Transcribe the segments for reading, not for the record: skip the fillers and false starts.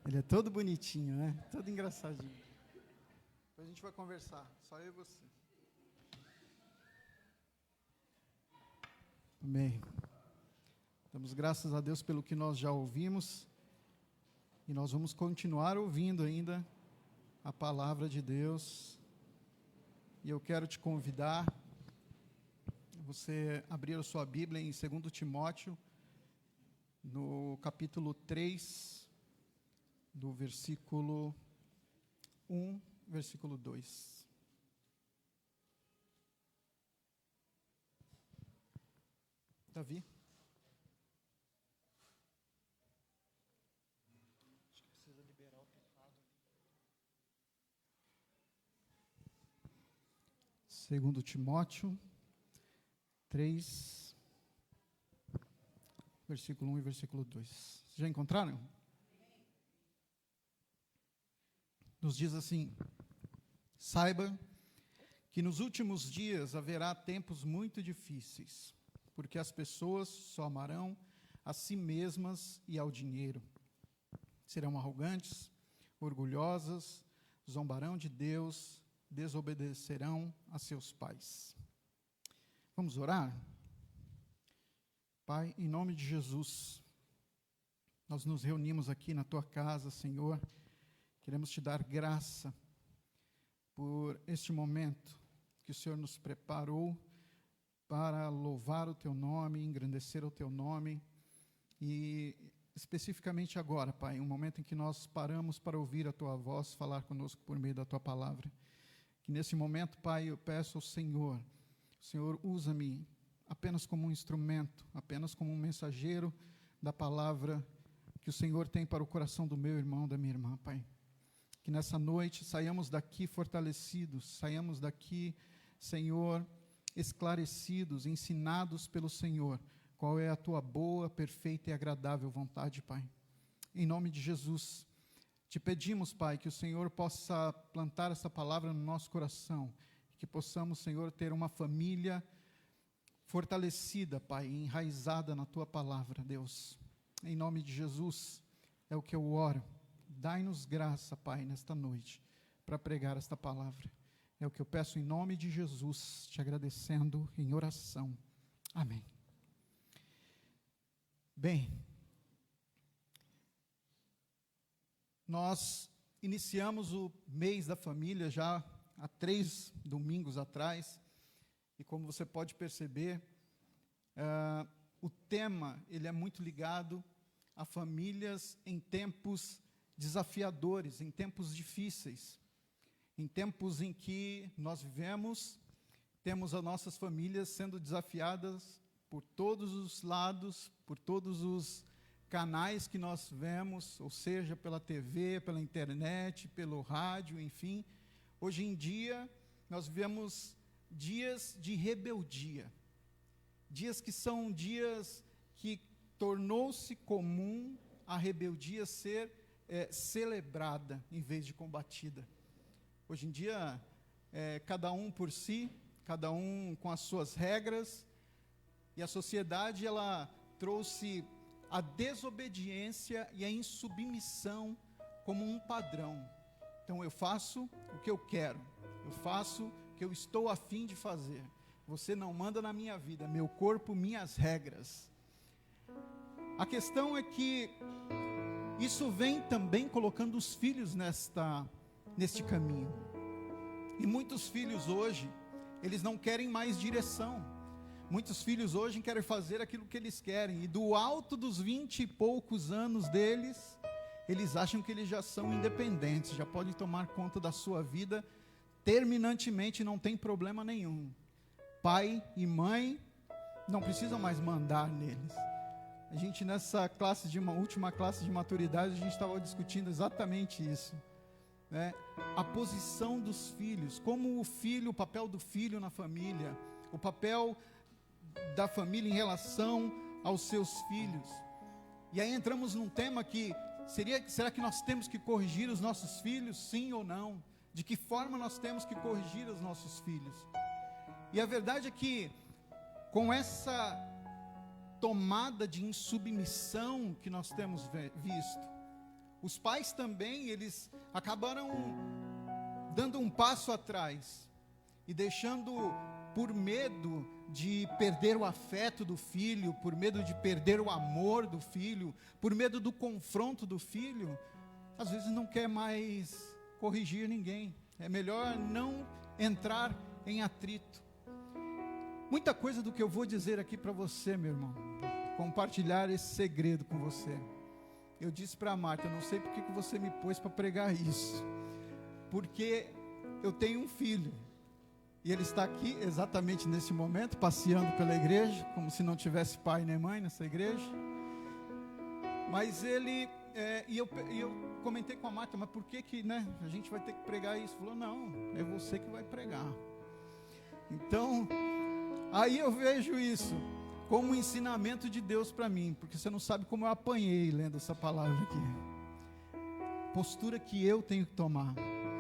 Ele é todo bonitinho, né? Todo engraçadinho. Depois a gente vai conversar, só eu e você. Amém. Damos graças a Deus pelo que nós já ouvimos. E nós vamos continuar ouvindo ainda a palavra de Deus. E eu quero te convidar a você abrir a sua Bíblia em 2 Timóteo, no capítulo 3, do versículo 1, versículo 2. Davi? Acho que precisa liberar o teclado. 2 Timóteo 3, versículo 1 e versículo 2. Já encontraram? Nos diz assim: saiba que nos últimos dias haverá tempos muito difíceis, porque as pessoas só amarão a si mesmas e ao dinheiro. Serão arrogantes, orgulhosas, zombarão de Deus, desobedecerão a seus pais. Vamos orar? Pai, em nome de Jesus, nós nos reunimos aqui na Tua casa, Senhor. Queremos Te dar graça por este momento que o Senhor nos preparou para louvar o Teu nome, engrandecer o Teu nome. E especificamente agora, Pai, um momento em que nós paramos para ouvir a Tua voz falar conosco por meio da Tua palavra. Que nesse momento, Pai, eu peço ao Senhor, Senhor, usa-me apenas como um instrumento, apenas como um mensageiro da palavra que o Senhor tem para o coração do meu irmão, da minha irmã, Pai. Que nessa noite saiamos daqui fortalecidos, saiamos daqui, Senhor, esclarecidos, ensinados pelo Senhor, qual é a Tua boa, perfeita e agradável vontade, Pai. Em nome de Jesus, Te pedimos, Pai, que o Senhor possa plantar essa palavra no nosso coração, que possamos, Senhor, ter uma família fortalecida, Pai, enraizada na Tua palavra, Deus. Em nome de Jesus, é o que eu oro. Dai-nos graça, Pai, nesta noite, para pregar esta palavra. É o que eu peço em nome de Jesus, te agradecendo em oração. Amém. Bem, nós iniciamos o mês da família já há 3 domingos atrás, e como você pode perceber, o tema ele é muito ligado a famílias em tempos desafiadores, em tempos difíceis, em tempos em que nós vivemos, temos as nossas famílias sendo desafiadas por todos os lados, por todos os canais que nós vemos, ou seja, pela TV, pela internet, pelo rádio, enfim. Hoje em dia, nós vivemos dias de rebeldia, dias que são dias que tornou-se comum a rebeldia ser celebrada em vez de combatida. Hoje em dia, cada um por si, cada um com as suas regras, e a sociedade ela trouxe a desobediência e a insubmissão como um padrão. Então eu faço o que eu quero, eu faço o que eu estou a fim de fazer. Você não manda na minha vida, meu corpo, minhas regras. A questão é que isso vem também colocando os filhos neste caminho. E muitos filhos hoje, eles não querem mais direção. Muitos filhos hoje querem fazer aquilo que eles querem. E do alto dos 20 e poucos anos deles, eles acham que eles já são independentes, já podem tomar conta da sua vida terminantemente, não tem problema nenhum. Pai e mãe não precisam mais mandar neles. A gente nessa última classe de maturidade, a gente estava discutindo exatamente isso, né? A posição dos filhos, como o papel do filho na família, o papel da família em relação aos seus filhos. E aí entramos num tema que será que nós temos que corrigir os nossos filhos, sim ou não? De que forma nós temos que corrigir os nossos filhos? E a verdade é que, com essa tomada de insubmissão que nós temos visto, Os pais também, eles acabaram dando um passo atrás e deixando, por medo de perder o afeto do filho, por medo de perder o amor do filho, por medo do confronto do filho, às vezes não quer mais corrigir ninguém. É melhor não entrar em atrito. Muita coisa do que eu vou dizer aqui para você, meu irmão, compartilhar esse segredo com você. Eu disse para a Marta, eu não sei porque que você me pôs para pregar isso, porque eu tenho um filho, e ele está aqui exatamente nesse momento, passeando pela igreja, como se não tivesse pai nem mãe nessa igreja, mas ele, e eu comentei com a Marta, mas por que né, a gente vai ter que pregar isso? Falou, não, é você que vai pregar. Então, aí eu vejo isso como um ensinamento de Deus para mim, porque você não sabe como eu apanhei lendo essa palavra aqui. Postura que eu tenho que tomar.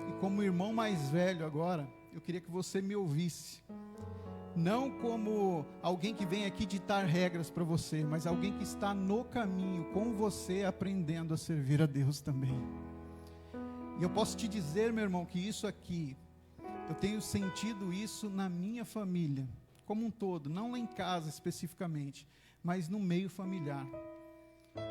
E como irmão mais velho agora, eu queria que você me ouvisse. Não como alguém que vem aqui ditar regras para você, mas alguém que está no caminho com você, aprendendo a servir a Deus também. E eu posso te dizer, meu irmão, que isso aqui, eu tenho sentido isso na minha família, como um todo, não lá em casa especificamente, mas no meio familiar.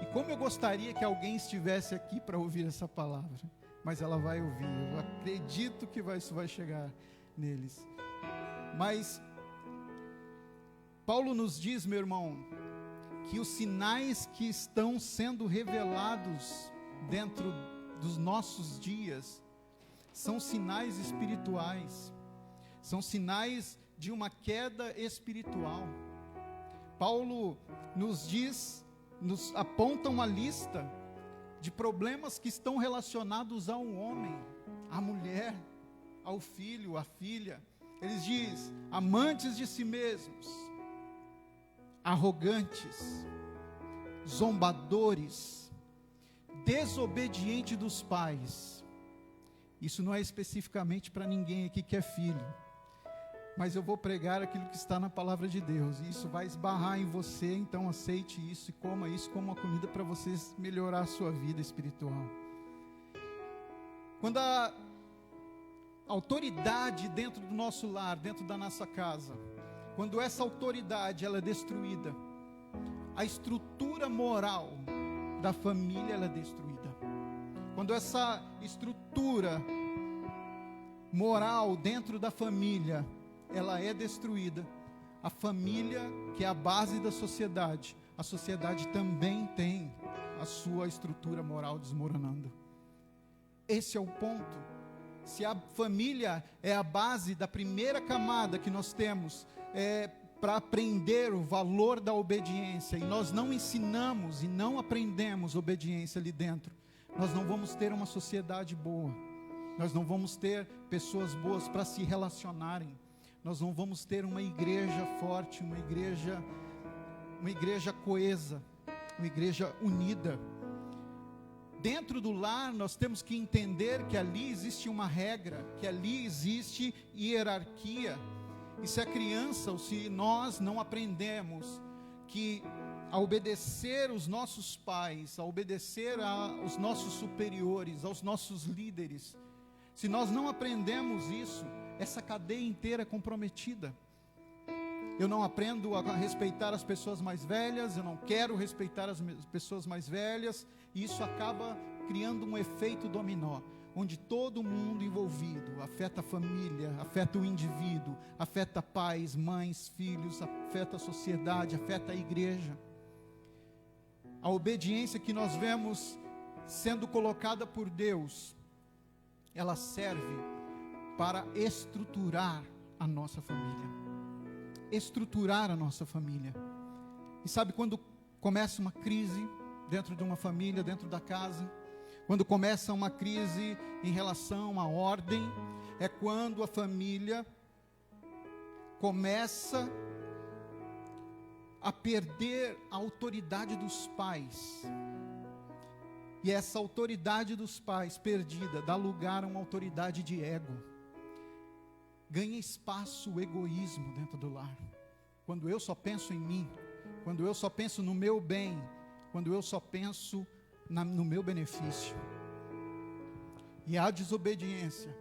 E como eu gostaria que alguém estivesse aqui para ouvir essa palavra, mas ela vai ouvir, eu acredito que isso vai chegar neles. Mas Paulo nos diz, meu irmão, que os sinais que estão sendo revelados dentro dos nossos dias são sinais espirituais, são sinais de uma queda espiritual. Paulo nos diz, nos aponta uma lista de problemas que estão relacionados ao homem, à mulher, ao filho, à filha. Ele diz, amantes de si mesmos, arrogantes, zombadores, desobediente dos pais. Isso não é especificamente para ninguém aqui que é filho, mas eu vou pregar aquilo que está na palavra de Deus, e isso vai esbarrar em você, então aceite isso e coma isso como uma comida para você melhorar a sua vida espiritual. Quando a autoridade dentro do nosso lar, dentro da nossa casa, quando essa autoridade ela é destruída, a estrutura moral da família ela é destruída. Quando essa estrutura moral dentro da família ela é destruída, a família, que é a base da sociedade, a sociedade também tem a sua estrutura moral desmoronando. Esse é o ponto. Se a família é a base da primeira camada que nós temos para aprender o valor da obediência, e nós não ensinamos e não aprendemos obediência ali dentro, nós não vamos ter uma sociedade boa, nós não vamos ter pessoas boas para se relacionarem, nós não vamos ter uma igreja forte, uma igreja coesa, uma igreja unida. Dentro do lar nós temos que entender que ali existe uma regra, que ali existe hierarquia, e se a criança, ou se nós não aprendemos que a obedecer os nossos pais, a obedecer aos nossos superiores, aos nossos líderes, se nós não aprendemos isso, essa cadeia inteira é comprometida. Eu não aprendo a respeitar as pessoas mais velhas, eu não quero respeitar as pessoas mais velhas, e isso acaba criando um efeito dominó, onde todo mundo envolvido afeta a família, afeta o indivíduo, afeta pais, mães, filhos, afeta a sociedade, afeta a igreja. A obediência que nós vemos sendo colocada por Deus, ela serve para estruturar a nossa família. Estruturar a nossa família. E sabe quando começa uma crise dentro de uma família, dentro da casa, quando começa uma crise em relação à ordem, é quando a família começa a perder a autoridade dos pais. E essa autoridade dos pais perdida dá lugar a uma autoridade de ego. Ganha espaço o egoísmo dentro do lar. Quando eu só penso em mim, quando eu só penso no meu bem, quando eu só penso no meu benefício. E a desobediência,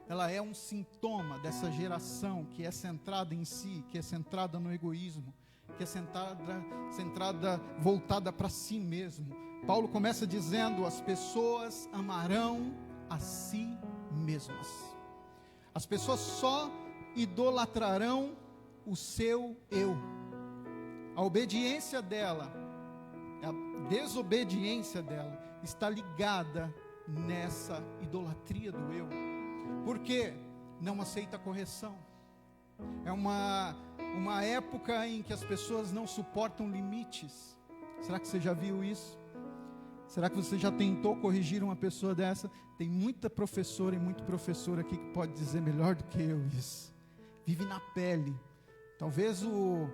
ela é um sintoma dessa geração que é centrada em si, que é centrada no egoísmo, que é centrada voltada para si mesmo. Paulo começa dizendo: as pessoas amarão a si mesmas. As pessoas só idolatrarão o seu eu. A obediência dela, a desobediência dela está ligada nessa idolatria do eu. Porque não aceita correção. É uma época em que as pessoas não suportam limites. Será que você já viu isso? Será que você já tentou corrigir uma pessoa dessa? Tem muita professora e muito professor aqui que pode dizer melhor do que eu isso. Vive na pele. Talvez o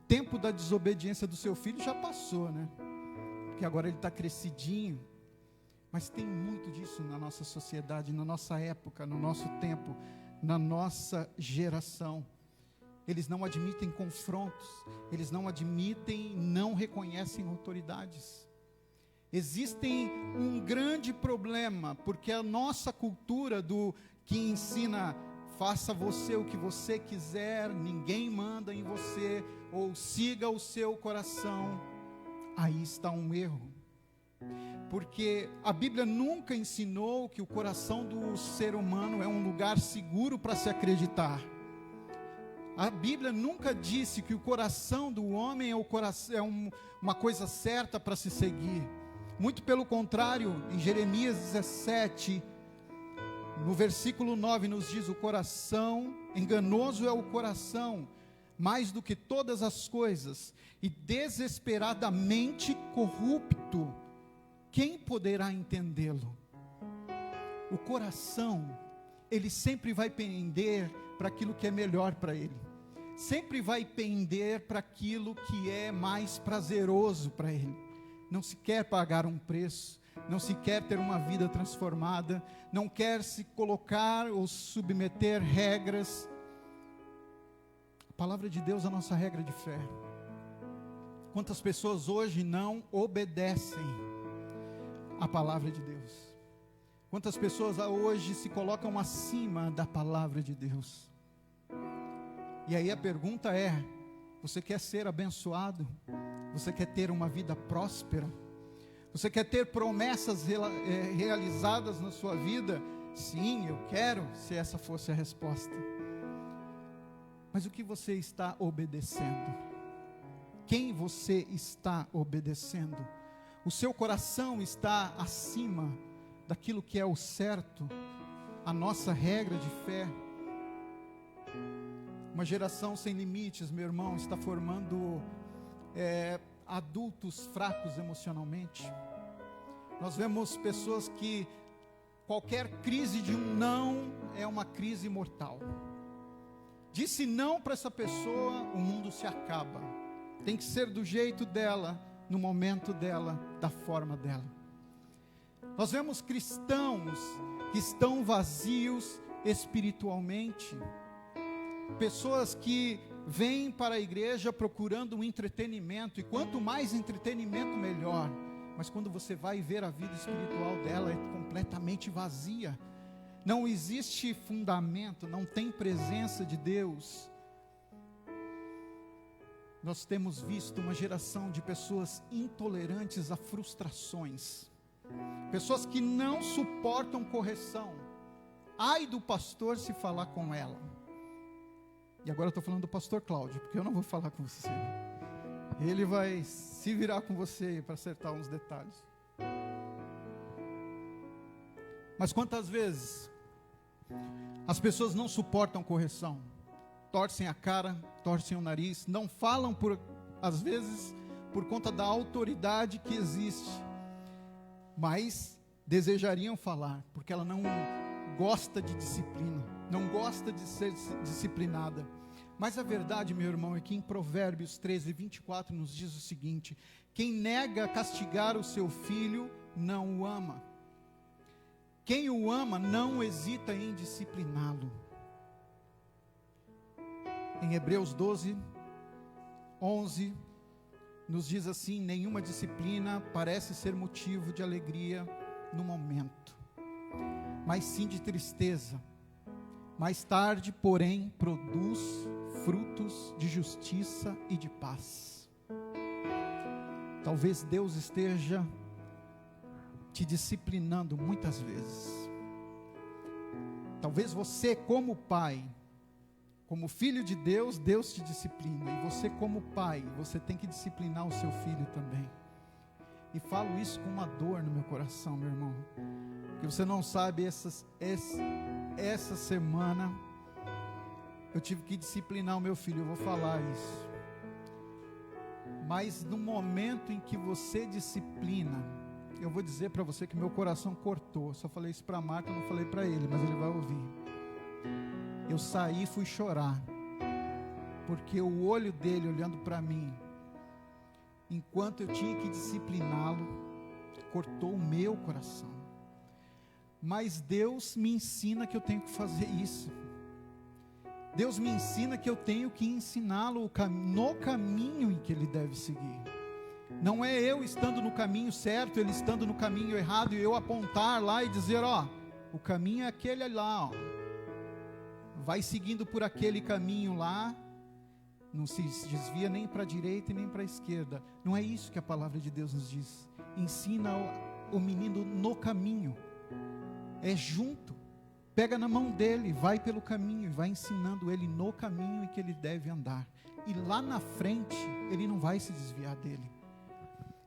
tempo da desobediência do seu filho já passou, né? Porque agora ele está crescidinho. Mas tem muito disso na nossa sociedade, na nossa época, no nosso tempo, na nossa geração. Eles não admitem confrontos, eles não admitem, não reconhecem autoridades. Existem um grande problema, porque a nossa cultura do que ensina: faça você o que você quiser, ninguém manda em você, ou siga o seu coração. Aí está um erro. Porque a Bíblia nunca ensinou que o coração do ser humano é um lugar seguro para se acreditar. A Bíblia nunca disse que o coração do homem é uma coisa certa para se seguir. Muito pelo contrário, em Jeremias 17, no versículo 9 nos diz: o coração, enganoso é o coração, mais do que todas as coisas, e desesperadamente corrupto. Quem poderá entendê-lo? O coração, ele sempre vai pender para aquilo que é melhor para ele. Sempre vai pender para aquilo que é mais prazeroso para ele. Não se quer pagar um preço, não se quer ter uma vida transformada, não quer se colocar ou submeter regras. A palavra de Deus é a nossa regra de fé. Quantas pessoas hoje não obedecem a palavra de Deus? Quantas pessoas hoje se colocam acima da palavra de Deus? E aí a pergunta é: você quer ser abençoado? Você quer ter uma vida próspera? Você quer ter promessas realizadas na sua vida? Sim, eu quero, se essa fosse a resposta. Mas o que você está obedecendo? Quem você está obedecendo? O seu coração está acima daquilo que é o certo, a nossa regra de fé. Uma geração sem limites, meu irmão, está formando adultos fracos emocionalmente. Nós vemos pessoas que qualquer crise de um não é uma crise mortal. Disse não para essa pessoa, o mundo se acaba. Tem que ser do jeito dela, no momento dela, da forma dela. Nós vemos cristãos que estão vazios espiritualmente, pessoas que vêm para a igreja procurando um entretenimento, e quanto mais entretenimento melhor, mas quando você vai ver a vida espiritual dela, é completamente vazia, não existe fundamento, não tem presença de Deus. Nós temos visto uma geração de pessoas intolerantes a frustrações, pessoas que não suportam correção. Ai do pastor se falar com ela. E agora eu estou falando do pastor Cláudio, porque eu não vou falar com você. Ele vai se virar com você para acertar uns detalhes. Mas quantas vezes as pessoas não suportam correção? Torcem a cara, torcem o nariz, não falam às vezes por conta da autoridade que existe, mas desejariam falar, porque ela não gosta de disciplina, não gosta de ser disciplinada. Mas a verdade, meu irmão, é que em Provérbios 13, 24 nos diz o seguinte: quem nega castigar o seu filho, não o ama. Quem o ama, não hesita em discipliná-lo. Em Hebreus 12, 11, nos diz assim: nenhuma disciplina parece ser motivo de alegria no momento, mas sim de tristeza. Mais tarde, porém, produz frutos de justiça e de paz. Talvez Deus esteja te disciplinando muitas vezes. Talvez você, como pai, como filho de Deus, Deus te disciplina. E você, como pai, você tem que disciplinar o seu filho também. E falo isso com uma dor no meu coração, meu irmão. Porque você não sabe, essa semana eu tive que disciplinar o meu filho. Eu vou falar isso. Mas no momento em que você disciplina, eu vou dizer para você que meu coração cortou. Só falei isso para a Marta, não falei para ele, mas ele vai ouvir. Eu saí e fui chorar, porque o olho dele olhando para mim, enquanto eu tinha que discipliná-lo, cortou o meu coração. Mas Deus me ensina que eu tenho que fazer isso. Deus me ensina que eu tenho que ensiná-lo no caminho em que ele deve seguir. Não é eu estando no caminho certo, ele estando no caminho errado, e eu apontar lá e dizer: ó, o caminho é aquele lá, ó. Vai seguindo por aquele caminho lá, não se desvia nem para a direita e nem para a esquerda. Não é isso que a palavra de Deus nos diz. Ensina o menino no caminho, é junto, pega na mão dele, vai pelo caminho, e vai ensinando ele no caminho em que ele deve andar, e lá na frente, ele não vai se desviar dele.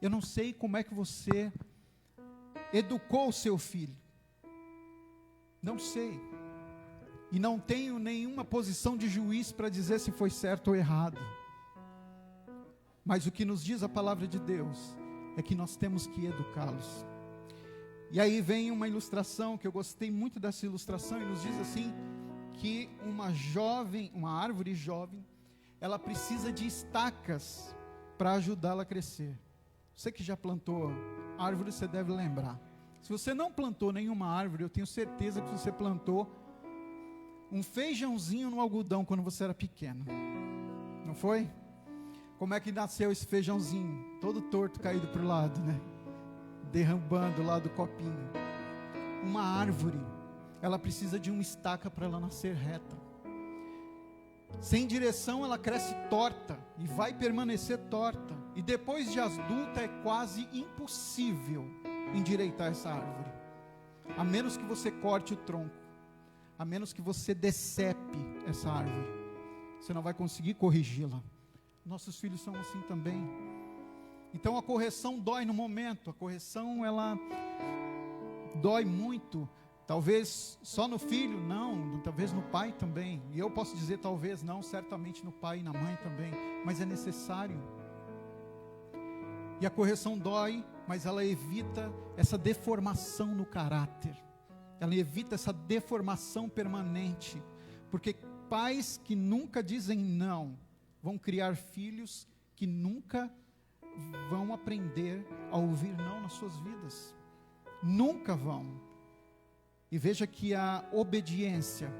Eu não sei como é que você educou o seu filho, não sei, e não tenho nenhuma posição de juiz para dizer se foi certo ou errado, mas o que nos diz a palavra de Deus é que nós temos que educá-los. E aí vem uma ilustração, que eu gostei muito dessa ilustração, e nos diz assim, que uma árvore jovem, ela precisa de estacas para ajudá-la a crescer. Você que já plantou árvore, você deve lembrar. Se você não plantou nenhuma árvore, eu tenho certeza que você plantou um feijãozinho no algodão quando você era pequeno. Não foi? Como é que nasceu esse feijãozinho? Todo torto, caído para o lado, né? Derrubando lá do copinho. Uma árvore, ela precisa de uma estaca para ela nascer reta. Sem direção ela cresce torta e vai permanecer torta, e depois de adulta é quase impossível endireitar essa árvore, a menos que você corte o tronco, a menos que você decepe essa árvore, você não vai conseguir corrigi-la. Nossos filhos são assim também. Então a correção dói no momento, a correção ela dói muito, talvez só no filho, não, talvez no pai também, e eu posso dizer talvez não, certamente no pai e na mãe também, mas é necessário. E a correção dói, mas ela evita essa deformação no caráter, ela evita essa deformação permanente, porque pais que nunca dizem não, vão criar filhos que nunca vão aprender a ouvir não nas suas vidas, nunca vão. E veja que a obediência,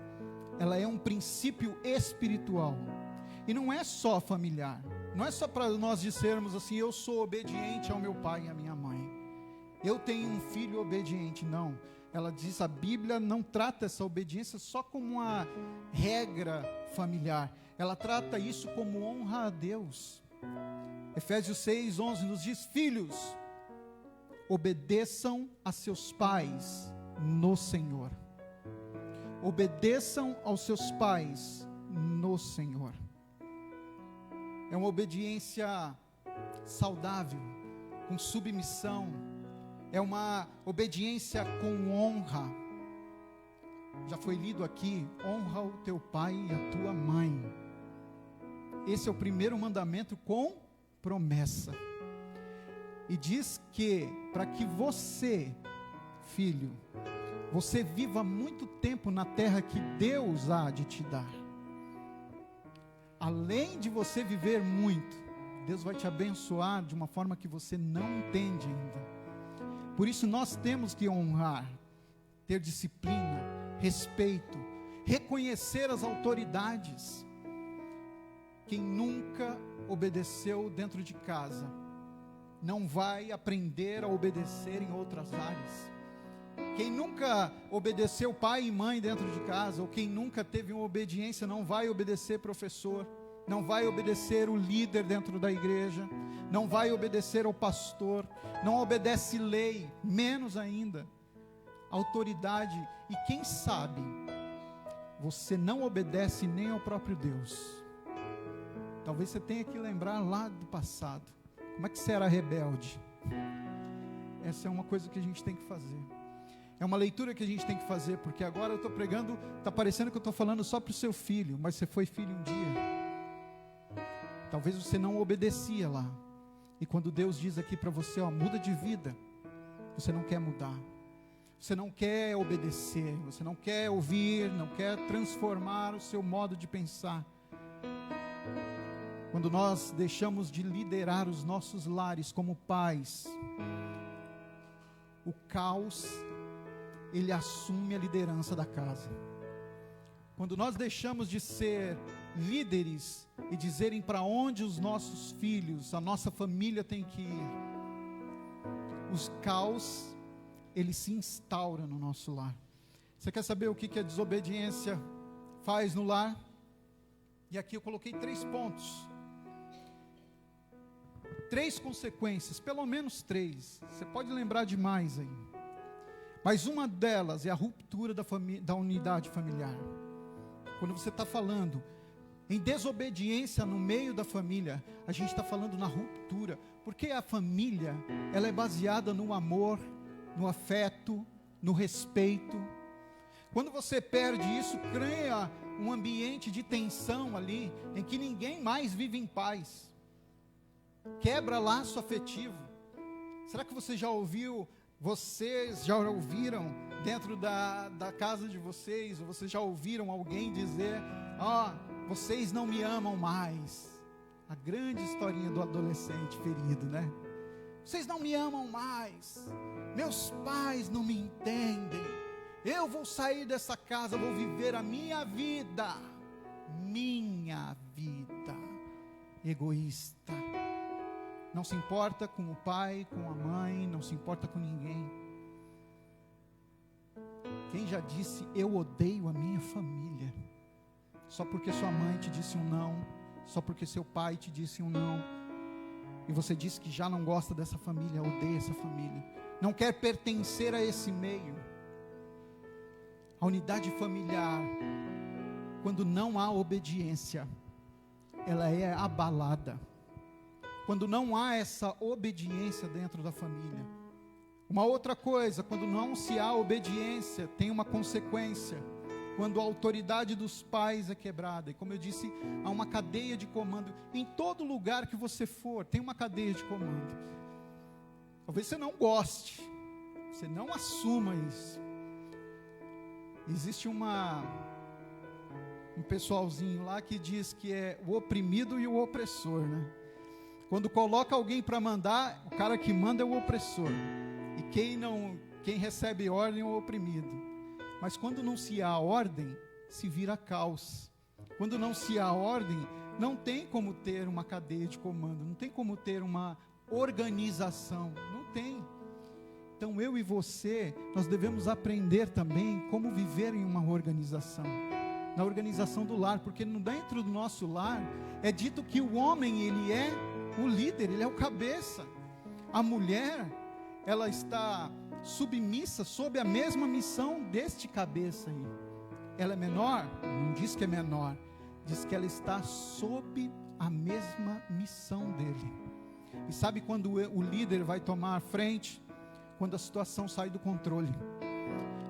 ela é um princípio espiritual, e não é só familiar, não é só para nós dizermos assim: eu sou obediente ao meu pai e à minha mãe, eu tenho um filho obediente. Não, ela diz, a Bíblia não trata essa obediência só como uma regra familiar, ela trata isso como honra a Deus. Efésios 6:11 nos diz: filhos, obedeçam a seus pais no Senhor. Obedeçam aos seus pais no Senhor. É uma obediência saudável, com submissão, é uma obediência com honra. Já foi lido aqui: honra o teu pai e a tua mãe. Esse é o primeiro mandamento com promessa, e diz que para que você, filho, você viva muito tempo na terra que Deus há de te dar, além de você viver muito, Deus vai te abençoar de uma forma que você não entende ainda. Por isso nós temos que honrar, ter disciplina, respeito, reconhecer as autoridades. quem nunca obedeceu dentro de casa, não vai aprender a obedecer em outras áreas. Quem nunca obedeceu pai e mãe dentro de casa, ou quem nunca teve uma obediência, não vai obedecer professor, não vai obedecer o líder dentro da igreja, não vai obedecer ao pastor, não obedece lei, menos ainda autoridade. E quem sabe, você não obedece nem ao próprio Deus. Talvez você tenha que lembrar lá do passado, como é que você era rebelde. Essa é uma coisa que a gente tem que fazer, é uma leitura que a gente tem que fazer, porque agora eu estou pregando, está parecendo que eu estou falando só para o seu filho, mas você foi filho um dia. Talvez você não obedecia lá, e quando Deus diz aqui para você, ó, muda de vida, você não quer mudar, você não quer obedecer, você não quer ouvir, não quer transformar o seu modo de pensar. Quando nós deixamos de liderar os nossos lares como pais, o caos, ele assume a liderança da casa. Quando nós deixamos de ser líderes e dizerem para onde os nossos filhos, a nossa família tem que ir, os caos, ele se instaura no nosso lar. Você quer saber o que a desobediência faz no lar? E aqui eu coloquei 3 pontos, 3 consequências, pelo menos 3, você pode lembrar de mais aí, mas uma delas é a ruptura da unidade familiar. Quando você está falando em desobediência no meio da família, a gente está falando na ruptura, porque a família, ela é baseada no amor, no afeto, no respeito. Quando você perde isso, cria um ambiente de tensão ali, em que ninguém mais vive em paz, quebra laço afetivo. Será que você já ouviu, vocês já ouviram dentro da casa de vocês, ou vocês já ouviram alguém dizer, vocês não me amam mais? A grande historinha do adolescente ferido, né? Vocês não me amam mais, meus pais não me entendem, eu vou sair dessa casa, vou viver a minha vida, egoísta, não se importa com o pai, com a mãe, não se importa com ninguém. Quem já disse, eu odeio a minha família, só porque sua mãe te disse um não, só porque seu pai te disse um não, e você disse que já não gosta dessa família, odeia essa família, não quer pertencer a esse meio. A unidade familiar, quando não há obediência, ela é abalada. Quando não há essa obediência dentro da família. Uma outra coisa, quando não se há obediência, tem uma consequência. Quando a autoridade dos pais é quebrada, e como eu disse, há uma cadeia de comando, em todo lugar que você for, tem uma cadeia de comando. Talvez você não goste, você não assuma isso. Existe um pessoalzinho lá que diz que é o oprimido e o opressor, né? Quando coloca alguém para mandar, o cara que manda é o opressor, e quem recebe ordem é o oprimido. Mas quando não se há ordem, se vira caos. Quando não se há ordem, não tem como ter uma cadeia de comando, não tem como ter uma organização, não tem. Então eu e você, nós devemos aprender também como viver em uma organização, na organização do lar, porque dentro do nosso lar, é dito que o homem, ele é o líder, ele é o cabeça. A mulher, ela está submissa sob a mesma missão deste cabeça aí. Ela é menor? Não diz que é menor, diz que ela está sob a mesma missão dele. E sabe quando o líder vai tomar a frente? Quando a situação sai do controle,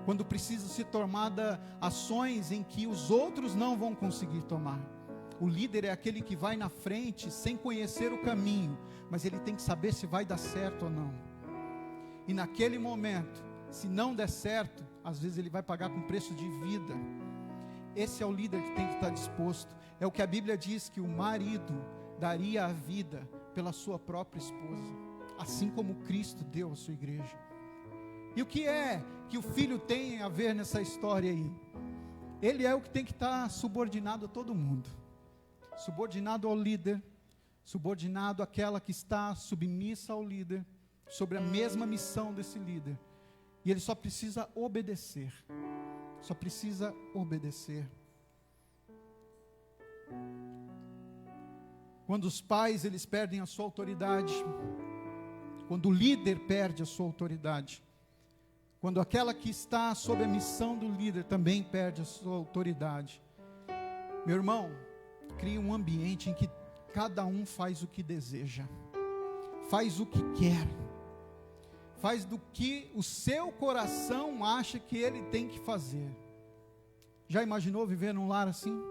quando precisa ser tomada ações em que os outros não vão conseguir tomar. O líder é aquele que vai na frente sem conhecer o caminho, mas ele tem que saber se vai dar certo ou não. E naquele momento, se não der certo, às vezes ele vai pagar com preço de vida. Esse é o líder que tem que estar disposto. É o que a Bíblia diz, que o marido daria a vida pela sua própria esposa, assim como Cristo deu a sua igreja. E o que é que o filho tem a ver nessa história aí? Ele é o que tem que estar subordinado a todo mundo. subordinado ao líder, subordinado àquela que está submissa ao líder, sobre a mesma missão desse líder. E ele só precisa obedecer. Só precisa obedecer. Quando os pais, eles perdem a sua autoridade, quando o líder perde a sua autoridade, quando aquela que está sob a missão do líder também perde a sua autoridade, meu irmão, cria um ambiente em que cada um faz o que deseja, faz o que quer, faz do que o seu coração acha que ele tem que fazer. Já imaginou viver num lar assim?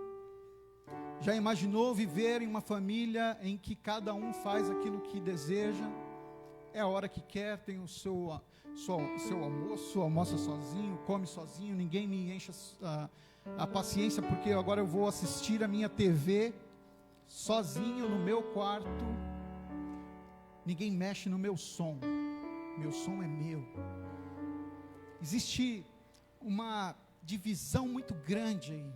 Já imaginou viver em uma família em que cada um faz aquilo que deseja? É a hora que quer, tem o seu almoço, almoça sozinho, come sozinho, ninguém me enche a paciência, porque agora eu vou assistir a minha TV sozinho no meu quarto, ninguém mexe no meu som é meu. Existe uma divisão muito grande aí.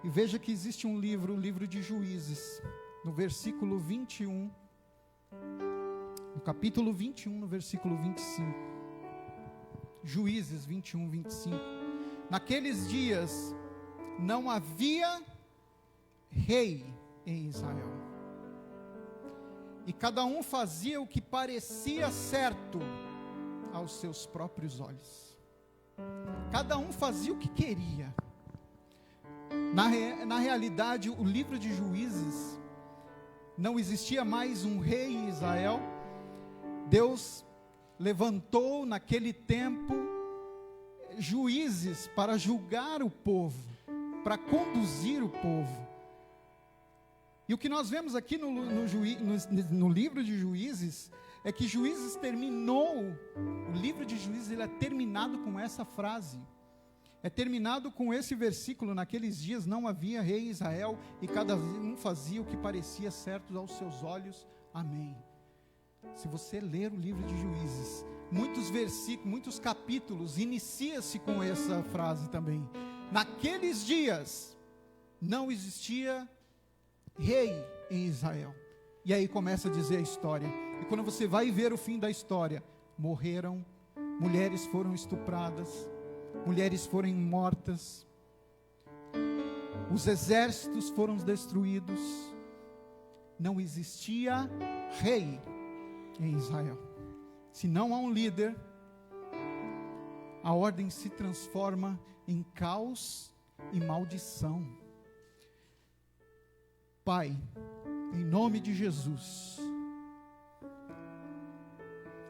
E veja que existe um livro, o livro de Juízes, no versículo 21, no capítulo 21, no versículo 25. Juízes 21, 25. Naqueles dias não havia rei em Israel, e cada um fazia o que parecia certo aos seus próprios olhos. Cada um fazia o que queria. Na realidade, o livro de Juízes, não existia mais um rei em Israel. Deus levantou naquele tempo juízes para julgar o povo, para conduzir o povo. E o que nós vemos aqui no livro de Juízes, é que Juízes terminou, o livro de Juízes ele é terminado com essa frase. É terminado com esse versículo: naqueles dias não havia rei em Israel, e cada um fazia o que parecia certo aos seus olhos. Amém. Se você ler o livro de Juízes, muitos versículos, muitos capítulos, inicia-se com essa frase também. Naqueles dias não existia rei em Israel. E aí começa a dizer a história. E quando você vai ver o fim da história, morreram, mulheres foram estupradas, mulheres foram mortas, os exércitos foram destruídos, não existia rei em Israel. Se não há um líder, a ordem se transforma em caos e maldição. Pai, em nome de Jesus,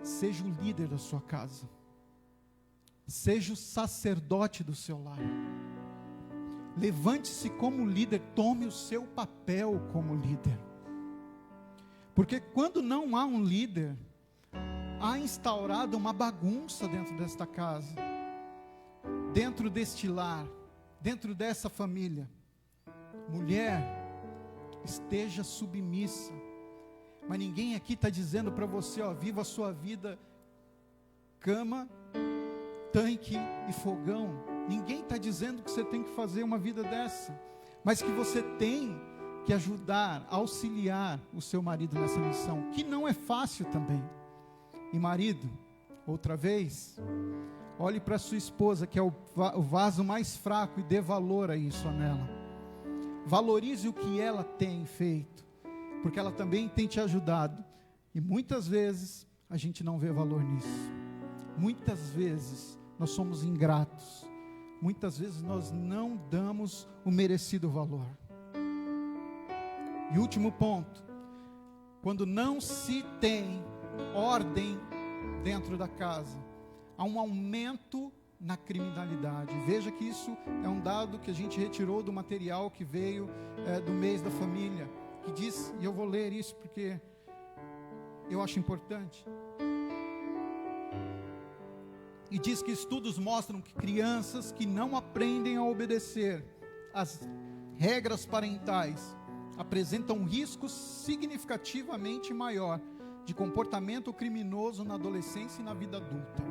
seja o líder da sua casa, seja o sacerdote do seu lar. Levante-se como líder, tome o seu papel como líder. Porque quando não há um líder, há instaurado uma bagunça dentro desta casa, dentro deste lar, dentro dessa família. Mulher, esteja submissa. Mas ninguém aqui está dizendo para você, viva a sua vida cama, tanque e fogão. Ninguém está dizendo que você tem que fazer uma vida dessa, mas que você tem que ajudar, auxiliar o seu marido nessa missão, que não é fácil também. E marido, outra vez, olhe para sua esposa, que é o vaso mais fraco, e dê valor a isso nela. Valorize o que ela tem feito, porque ela também tem te ajudado. E muitas vezes a gente não vê valor nisso. Muitas vezes nós somos ingratos. Muitas vezes nós não damos o merecido valor. E último ponto: quando não se tem ordem dentro da casa, há um aumento na criminalidade. Veja que isso é um dado que a gente retirou do material que veio do mês da família, que diz, e eu vou ler isso porque eu acho importante, e diz que estudos mostram que crianças que não aprendem a obedecer às regras parentais apresentam um risco significativamente maior de comportamento criminoso na adolescência e na vida adulta.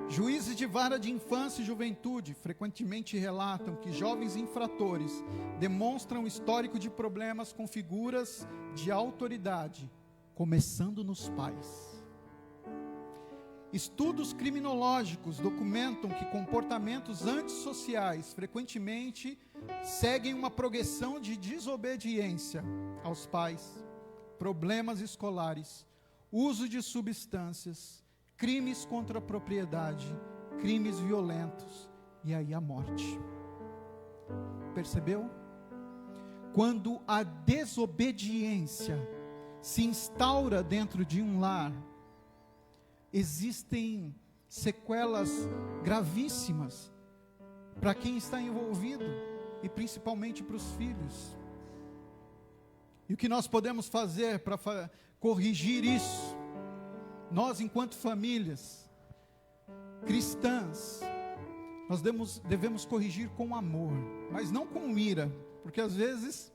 Juízes de vara de infância e juventude frequentemente relatam que jovens infratores demonstram histórico de problemas com figuras de autoridade, começando nos pais. Estudos criminológicos documentam que comportamentos antissociais frequentemente seguem uma progressão de desobediência aos pais, problemas escolares, uso de substâncias, crimes contra a propriedade, crimes violentos e aí a morte. Percebeu? Quando a desobediência se instaura dentro de um lar, existem sequelas gravíssimas para quem está envolvido e principalmente para os filhos. E o que nós podemos fazer para corrigir isso? Nós, enquanto famílias cristãs, nós devemos corrigir com amor, mas não com ira, porque às vezes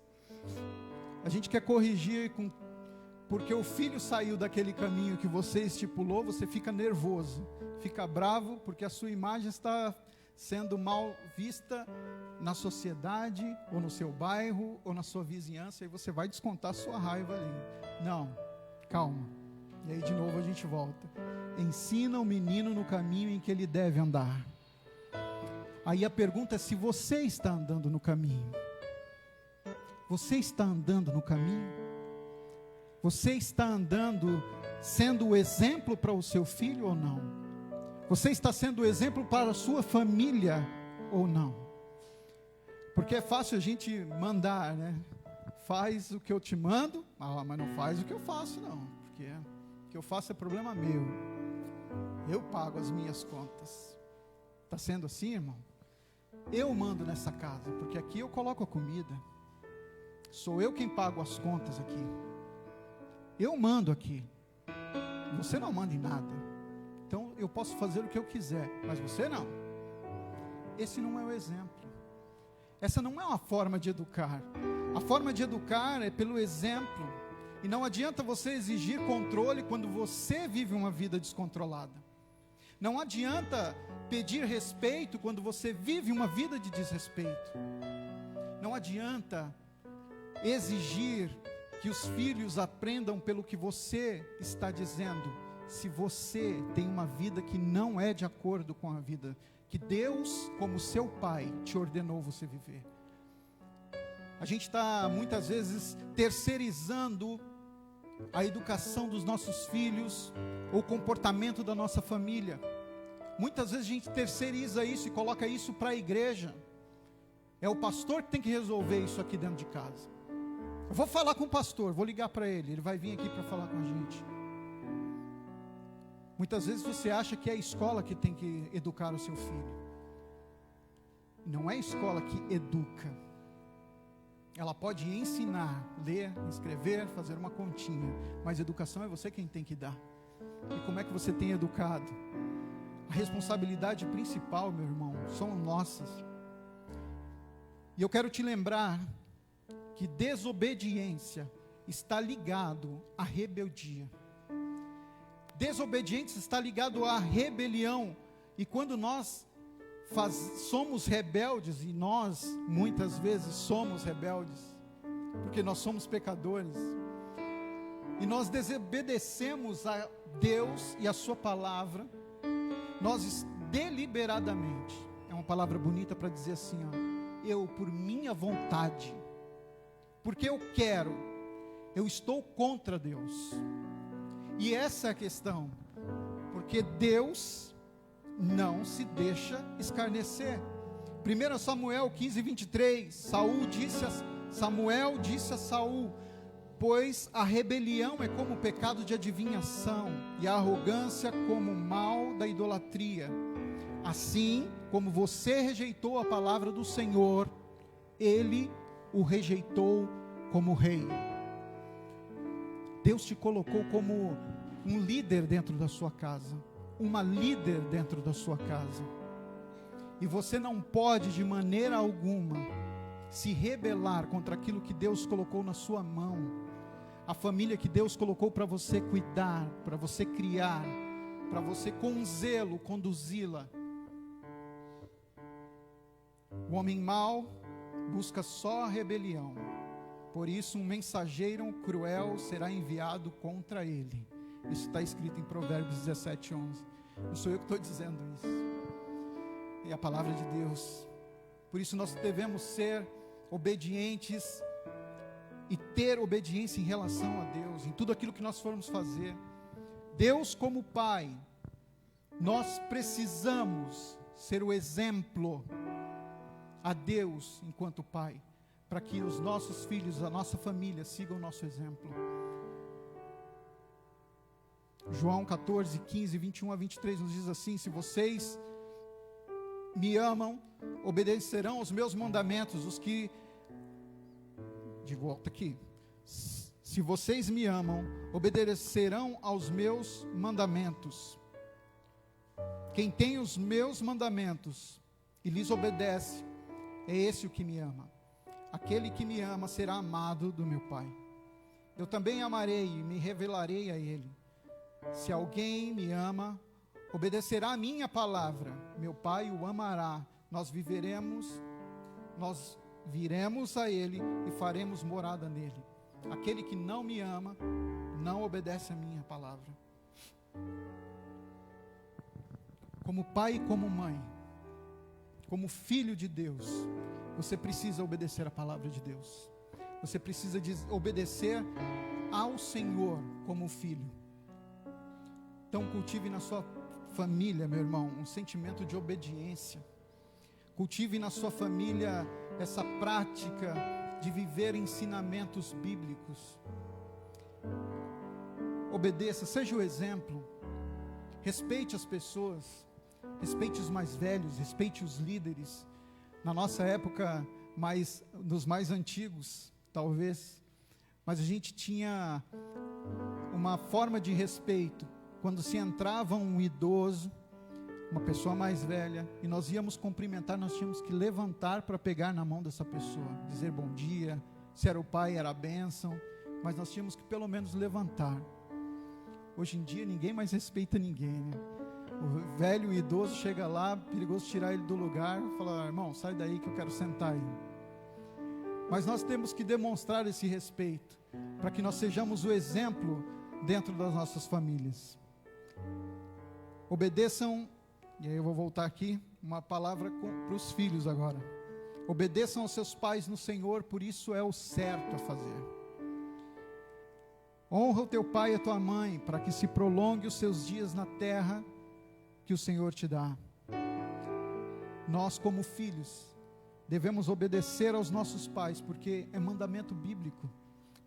a gente quer corrigir porque o filho saiu daquele caminho que você estipulou, você fica nervoso, fica bravo, porque a sua imagem está sendo mal vista na sociedade, ou no seu bairro, ou na sua vizinhança, e você vai descontar a sua raiva ali. Não, calma. E aí de novo a gente volta. Ensina o menino no caminho em que ele deve andar. Aí a pergunta é se você está andando no caminho. Você está andando no caminho? Você está andando, sendo o exemplo para o seu filho ou não? Você está sendo o exemplo para a sua família ou não? Porque é fácil a gente mandar, né? Faz o que eu te mando, mas não faz o que eu faço não, porque o que eu faço é problema meu. Eu pago as minhas contas. Está sendo assim, irmão? Eu mando nessa casa, porque aqui eu coloco a comida. Sou eu quem pago as contas aqui. Eu mando aqui. Você não manda em nada. Então eu posso fazer o que eu quiser, mas você não. Esse não é o exemplo. Essa não é uma forma de educar. A forma de educar é pelo exemplo. E não adianta você exigir controle quando você vive uma vida descontrolada. Não adianta pedir respeito quando você vive uma vida de desrespeito. Não adianta exigir que os filhos aprendam pelo que você está dizendo, se você tem uma vida que não é de acordo com a vida que Deus, como seu pai, te ordenou você viver. A gente está muitas vezes terceirizando a educação dos nossos filhos, ou o comportamento da nossa família. Muitas vezes a gente terceiriza isso e coloca isso para a igreja. É o pastor que tem que resolver isso aqui dentro de casa. Eu vou falar com o pastor, vou ligar para ele vai vir aqui para falar com a gente. Muitas vezes você acha que é a escola que tem que educar o seu filho. Não é a escola que educa. Ela pode ensinar, ler, escrever, fazer uma continha, mas educação é você quem tem que dar. E como é que você tem educado? A responsabilidade principal, meu irmão, são nossas. E eu quero te lembrar que desobediência está ligado à rebeldia. Desobediência está ligado à rebelião. E quando nós somos rebeldes, e nós muitas vezes somos rebeldes, porque nós somos pecadores, e nós desobedecemos a Deus e a sua palavra, nós deliberadamente, é uma palavra bonita para dizer assim, eu por minha vontade, porque eu quero, eu estou contra Deus. E essa é a questão, porque Deus não se deixa escarnecer. 1 Samuel 15:23, Samuel disse a Saul, pois a rebelião é como o pecado de adivinhação, e a arrogância como o mal da idolatria. Assim como você rejeitou a palavra do Senhor, Ele o rejeitou como rei. Deus te colocou como um líder dentro da sua casa, uma líder dentro da sua casa, e você não pode de maneira alguma se rebelar contra aquilo que Deus colocou na sua mão, a família que Deus colocou para você cuidar, para você criar, para você com zelo conduzi-la. O homem mau busca só a rebelião, por isso um mensageiro cruel será enviado contra ele. Isso está escrito em Provérbios 17:11. Não sou eu que estou dizendo isso, é a palavra de Deus. Por isso nós devemos ser obedientes e ter obediência em relação a Deus, em tudo aquilo que nós formos fazer. Deus como Pai, nós precisamos ser o exemplo a Deus enquanto Pai, para que os nossos filhos, a nossa família sigam o nosso exemplo. João 14, 15, 21 a 23 nos diz assim: se vocês me amam, obedecerão aos meus mandamentos, os que, de volta aqui, se vocês me amam, obedecerão aos meus mandamentos. Quem tem os meus mandamentos e lhes obedece, é esse o que me ama. Aquele que me ama será amado do meu Pai. Eu também amarei e me revelarei a ele. Se alguém me ama, obedecerá a minha palavra. Meu Pai o amará. Nós viremos a ele e faremos morada nele. Aquele que não me ama, não obedece a minha palavra. Como pai e como mãe, como filho de Deus, você precisa obedecer a palavra de Deus. Você precisa obedecer ao Senhor como filho. Então cultive na sua família, meu irmão, um sentimento de obediência. Cultive na sua família essa prática de viver ensinamentos bíblicos. Obedeça, seja o exemplo. Respeite as pessoas, respeite os mais velhos, respeite os líderes. Na nossa época, dos mais antigos, talvez, mas a gente tinha uma forma de respeito. Quando se entrava um idoso, uma pessoa mais velha, e nós íamos cumprimentar, nós tínhamos que levantar para pegar na mão dessa pessoa, dizer bom dia. Se era o pai, era a bênção, mas nós tínhamos que pelo menos levantar. Hoje em dia ninguém mais respeita ninguém, né? O velho e idoso chega lá, perigoso tirar ele do lugar, fala: irmão, sai daí que eu quero sentar aí. Mas nós temos que demonstrar esse respeito, para que nós sejamos o exemplo dentro das nossas famílias. Obedeçam, e aí eu vou voltar aqui, uma palavra para os filhos agora. Obedeçam aos seus pais no Senhor, por isso é o certo a fazer. Honra o teu pai e a tua mãe, para que se prolongue os seus dias na terra que o Senhor te dá. Nós, como filhos, devemos obedecer aos nossos pais, porque é mandamento bíblico,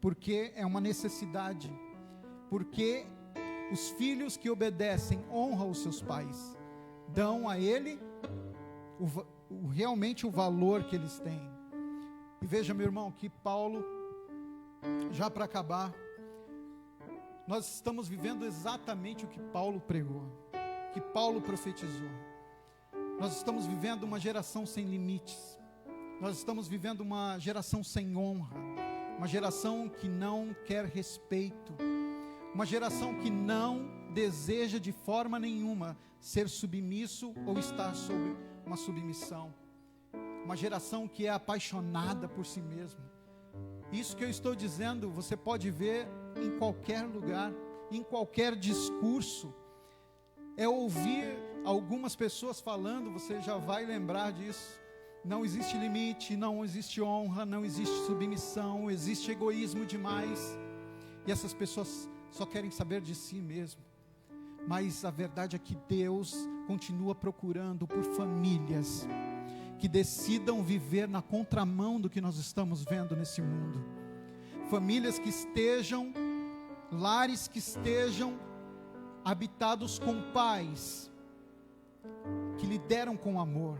porque é uma necessidade, porque os filhos que obedecem honram os seus pais, dão a ele realmente o valor que eles têm. E veja, meu irmão, que Paulo, já para acabar, nós estamos vivendo exatamente o que Paulo pregou, que Paulo profetizou. Nós estamos vivendo uma geração sem limites. Nós estamos vivendo uma geração sem honra, uma geração que não quer respeito, uma geração que não deseja de forma nenhuma ser submisso ou estar sob uma submissão, uma geração que é apaixonada por si mesma. Isso que eu estou dizendo, você pode ver em qualquer lugar, em qualquer discurso. É ouvir algumas pessoas falando, você já vai lembrar disso. Não existe limite, não existe honra, não existe submissão, existe egoísmo demais. E essas pessoas só querem saber de si mesmo. Mas a verdade é que Deus continua procurando por famílias que decidam viver na contramão do que nós estamos vendo nesse mundo. Famílias que estejam, lares que estejam habitados com pais que lideram com amor,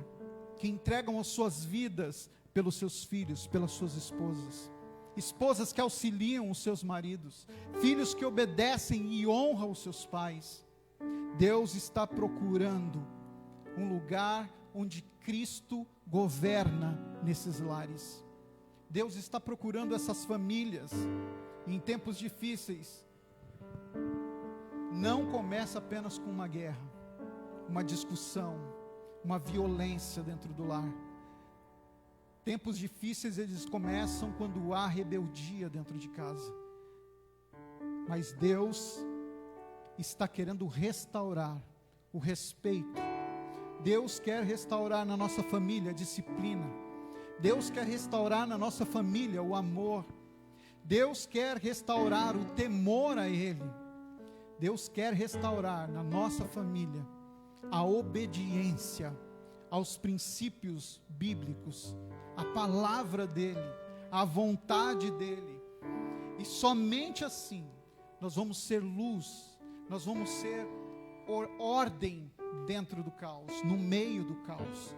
que entregam as suas vidas pelos seus filhos, pelas suas esposas, esposas que auxiliam os seus maridos, filhos que obedecem e honram os seus pais. Deus está procurando um lugar onde Cristo governa nesses lares. Deus está procurando essas famílias em tempos difíceis. não começa apenas com uma guerra, uma discussão, uma violência dentro do lar. Tempos difíceis, eles começam quando há rebeldia dentro de casa. Mas Deus está querendo restaurar o respeito. Deus quer restaurar na nossa família a disciplina. Deus quer restaurar na nossa família o amor. Deus quer restaurar o temor a Ele. Deus quer restaurar na nossa família a obediência aos princípios bíblicos, a palavra dEle, a vontade dEle. E somente assim nós vamos ser luz, nós vamos ser ordem dentro do caos, no meio do caos.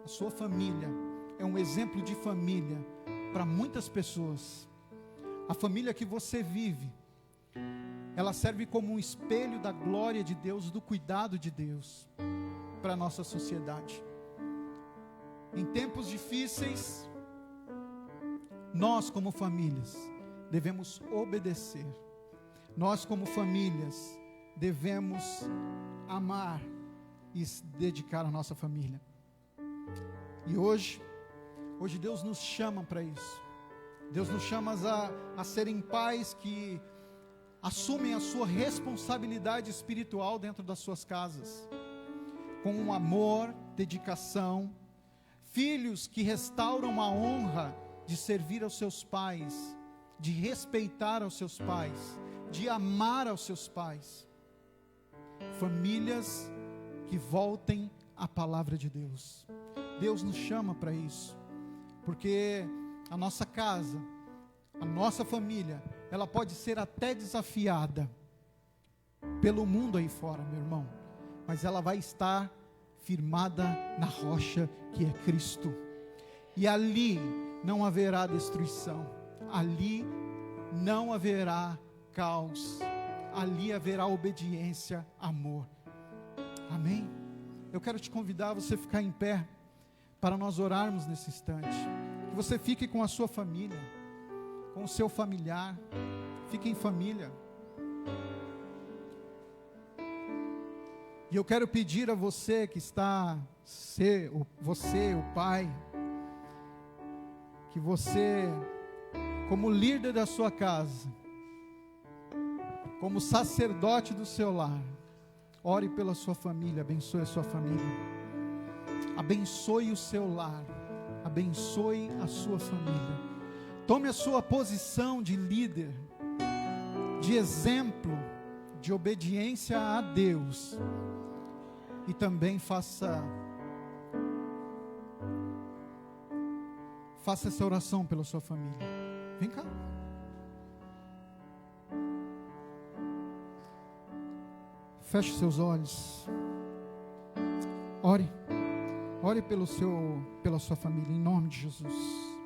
A sua família é um exemplo de família para muitas pessoas. A família que você vive, ela serve como um espelho da glória de Deus, do cuidado de Deus para a nossa sociedade. Em tempos difíceis, nós como famílias devemos obedecer. Nós como famílias devemos amar e se dedicar à nossa família. E hoje Deus nos chama para isso. Deus nos chama a serem pais que assumem a sua responsabilidade espiritual dentro das suas casas, com amor, dedicação. Filhos que restauram a honra de servir aos seus pais, de respeitar aos seus pais, de amar aos seus pais. Famílias que voltem à palavra de Deus. Deus nos chama para isso, porque a nossa casa, a nossa família, ela pode ser até desafiada pelo mundo aí fora, meu irmão, mas ela vai estar firmada na rocha que é Cristo, e ali não haverá destruição, ali não haverá caos, ali haverá obediência, amor. Amém? Eu quero te convidar a você ficar em pé, para nós orarmos nesse instante. Que você fique com a sua família, com o seu familiar, fique em família. E eu quero pedir a você que está, você, o pai, que você, como líder da sua casa, como sacerdote do seu lar, ore pela sua família, abençoe a sua família, abençoe o seu lar, abençoe a sua família. Tome a sua posição de líder, de exemplo, de obediência a Deus, e também faça essa oração pela sua família. Vem cá. Feche seus olhos. Ore pela sua família, em nome de Jesus.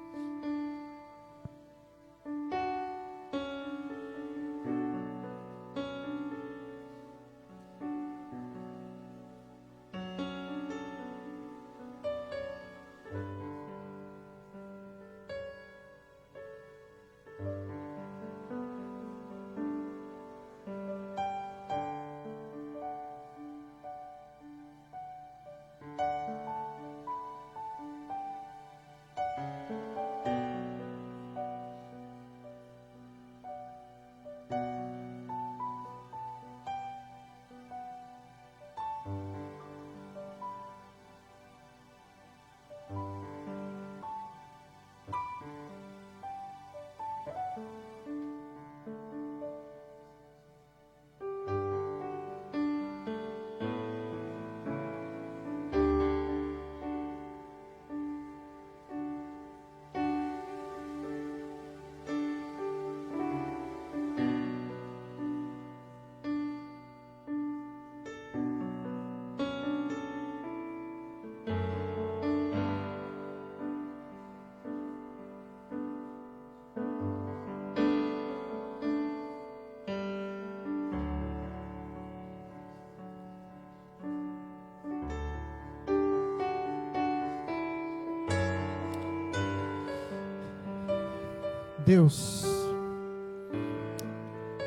Deus,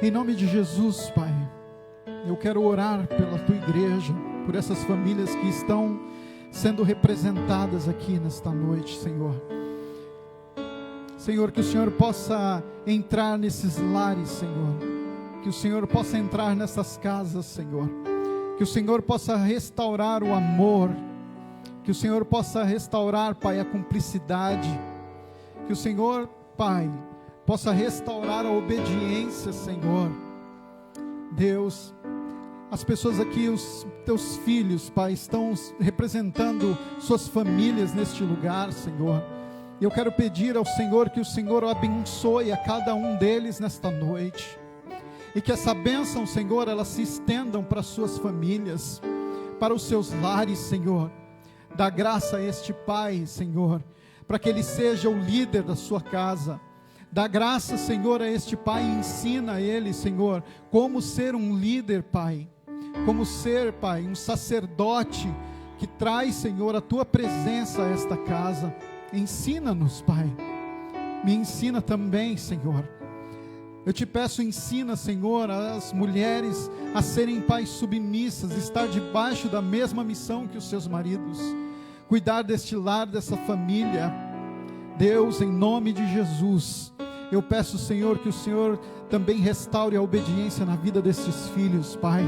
em nome de Jesus, Pai, quero orar pela tua igreja, por essas famílias que estão sendo representadas aqui nesta noite, Senhor. Senhor, que o Senhor possa entrar nesses lares, Senhor. Que o Senhor possa entrar nessas casas, Senhor. Que o Senhor possa restaurar o amor. Que o Senhor possa restaurar, Pai, a cumplicidade. Que o Senhor, Pai, possa restaurar a obediência, Senhor. Deus, as pessoas aqui, os teus filhos, Pai, estão representando suas famílias neste lugar, Senhor. Eu quero pedir ao Senhor que o Senhor abençoe a cada um deles nesta noite. E que essa bênção, Senhor, elas se estendam para as suas famílias, para os seus lares, Senhor. Dá graça a este pai, Senhor, para que ele seja o líder da sua casa. Dá graça, Senhor, a este pai e ensina a ele, Senhor, como ser um líder, Pai. Como ser, Pai, um sacerdote que traz, Senhor, a tua presença a esta casa. Ensina-nos, Pai. Me ensina também, Senhor. Eu te peço, ensina, Senhor, as mulheres a serem, Pai, submissas, estar debaixo da mesma missão que os seus maridos, cuidar deste lar, dessa família. Deus, em nome de Jesus, eu peço, Senhor, que o Senhor também restaure a obediência na vida destes filhos, Pai.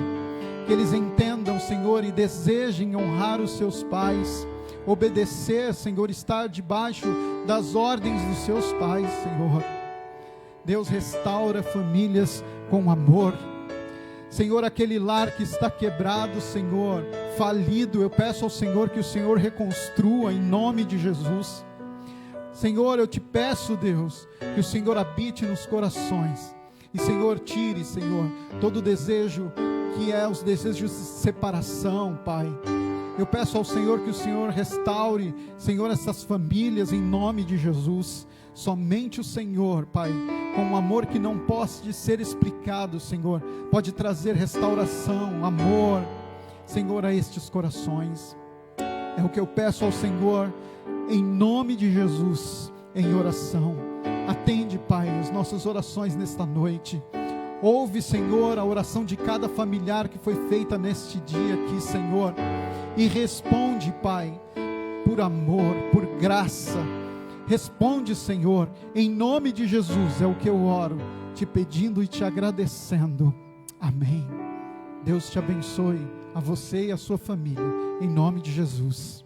Que eles entendam, Senhor, e desejem honrar os seus pais, obedecer, Senhor, estar debaixo das ordens dos seus pais, Senhor. Deus, restaura famílias com amor. Senhor, aquele lar que está quebrado, Senhor, falido, eu peço ao Senhor que o Senhor reconstrua em nome de Jesus. Senhor, eu te peço, Deus, que o Senhor habite nos corações. E, Senhor, tire, Senhor, todo desejo que é os desejos de separação, Pai. Eu peço ao Senhor que o Senhor restaure, Senhor, essas famílias em nome de Jesus. Somente o Senhor, Pai, com um amor que não pode ser explicado, Senhor, pode trazer restauração, amor, Senhor, a estes corações. É o que eu peço ao Senhor, em nome de Jesus, em oração. Atende, Pai, as nossas orações nesta noite. Ouve, Senhor, a oração de cada familiar que foi feita neste dia aqui, Senhor, e responde, Pai, por amor, por graça. Responde, Senhor, em nome de Jesus, é o que eu oro, te pedindo e te agradecendo. Amém. Deus te abençoe, a você e a sua família, em nome de Jesus.